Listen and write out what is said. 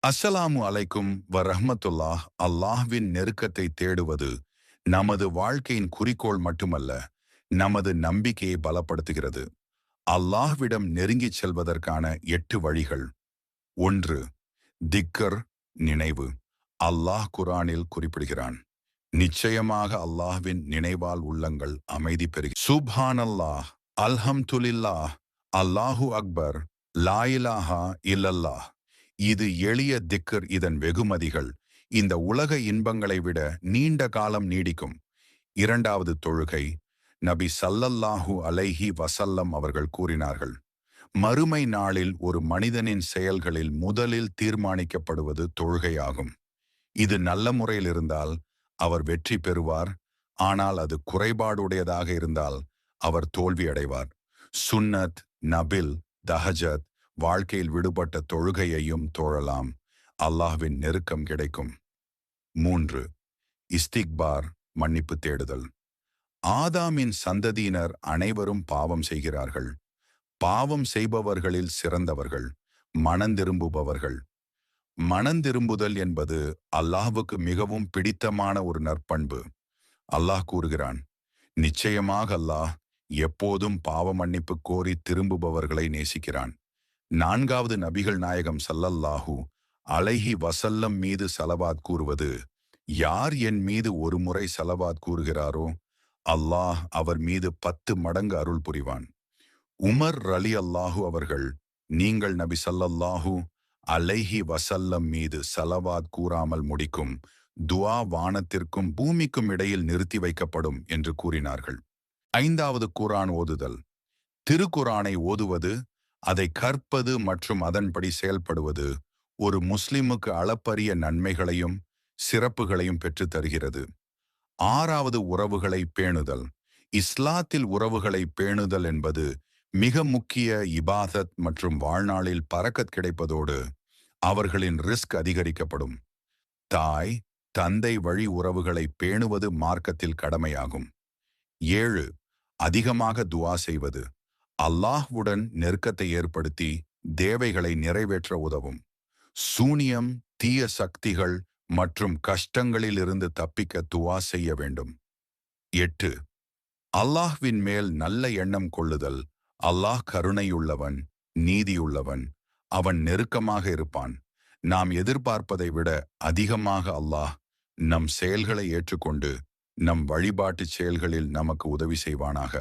அஸ்ஸலாமு அலைக்கும் வரஹ்மத்துல்லாஹ். அல்லாஹ்வின் நெருக்கத்தை தேடுவது நமது வாழ்க்கையின் குறிக்கோள் மட்டுமல்ல, நமது நம்பிக்கையை பலப்படுத்துகிறது. அல்லாஹ்விடம் நெருங்கிச் செல்வதற்கான 8 வழிகள். 1. திக்கர், நினைவு. அல்லாஹ் குர்ஆனில் குறிப்பிடுகிறான், நிச்சயமாக அல்லாஹ்வின் நினைவால் உள்ளங்கள் அமைதி பெறுகிறது. சுப்ஹானல்லாஹ், அல்ஹம்துலில்லாஹ், அல்லாஹு அக்பர், லா இலாஹா இல்லல்லாஹ். இது எளிய திக்கர். இதன் வெகுமதிகள் இந்த உலக இன்பங்களை விட நீண்ட காலம் நீடிக்கும். 2. தொழுகை. நபி ஸல்லல்லாஹு அலைஹி வஸல்லம் அவர்கள் கூறினார்கள், மறுமை நாளில் ஒரு மனிதனின் செயல்களில் முதலில் தீர்மானிக்கப்படுவது தொழுகையாகும். இது நல்ல முறையில் இருந்தால் அவர் வெற்றி பெறுவார், ஆனால் அது குறைபாடுடையதாக இருந்தால் அவர் தோல்வி அடைவார். சுன்னத், நபில், தஹஜத், வாழ்க்கையில் விடுபட்ட தொழுகையையும் தோழலாம். அல்லாஹ்வின் நெருக்கம் கிடைக்கும். 3. இஸ்திக்பார், மன்னிப்பு தேடுதல். ஆதாமின் சந்ததியினர் அனைவரும் பாவம் செய்கிறார்கள். பாவம் செய்பவர்களில் சிறந்தவர்கள் மனந்திரும்புபவர்கள். மனந்திரும்புதல் என்பது அல்லாஹ்வுக்கு மிகவும் பிடித்தமான ஒரு நற்பண்பு. அல்லாஹ் கூறுகிறான், நிச்சயமாக அல்லாஹ் எப்போதும் பாவ மன்னிப்பு கோரி திரும்புபவர்களை நேசிக்கிறான். 4. நபிகள் நாயகம் ஸல்லல்லாஹு அலைஹி வஸல்லம் மீது ஸலவாத் கூறுவது. யார் என் மீது ஒரு முறை ஸலவாத் கூறுகிறாரோ அல்லாஹ் அவர் மீது 10 மடங்கு அருள் புரிவான். உமர் ரலியல்லாஹு அவர்கள், நீங்கள் நபி ஸல்லல்லாஹு அலைஹி வஸல்லம் மீது ஸலவாத் கூறாமல் முடிக்கும் துஆ வானத்திற்கும் பூமிக்கும் இடையில் நிறுத்தி வைக்கப்படும் என்று கூறினார்கள். 5. குர்ஆன் ஓதுதல். திருக்குர்ஆனை ஓதுவது, அதை கற்பது மற்றும் அதன்படி செயல்படுவது ஒரு முஸ்லிமுக்கு அளப்பரிய நன்மைகளையும் சிறப்புகளையும் பெற்றுத் தருகிறது. 6. உறவுகளை பேணுதல். இஸ்லாத்தில் உறவுகளை பேணுதல் என்பது மிக முக்கிய இபாதத் மற்றும் வாழ்நாளில் பரக்கத் கிடைப்பதோடு அவர்களின் ரிஸ்க் அதிகரிக்கப்படும். தாய், தந்தை வழி உறவுகளை பேணுவது மார்க்கத்தில் கடமையாகும். 7. அதிகமாக துஆ செய்வது. அல்லாஹ்வுடன் நெருக்கத்தை ஏற்படுத்தி தேவைகளை நிறைவேற்ற உதவும். சூனியம், தீய சக்திகள் மற்றும் கஷ்டங்களில் இருந்து தப்பிக்க துஆ செய்ய வேண்டும். 8. அல்லாஹ்வின் மேல் நல்ல எண்ணம் கொள்ளுதல். அல்லாஹ் கருணையுள்ளவன், நீதியுள்ளவன், அவன் நெருக்கமாக இருப்பான். நாம் எதிர்பார்ப்பதை விட அதிகமாக அல்லாஹ் நம் செயல்களை ஏற்றுக்கொண்டு நம் வழிபாட்டுச் செயல்களில் நமக்கு உதவி செய்வானாக.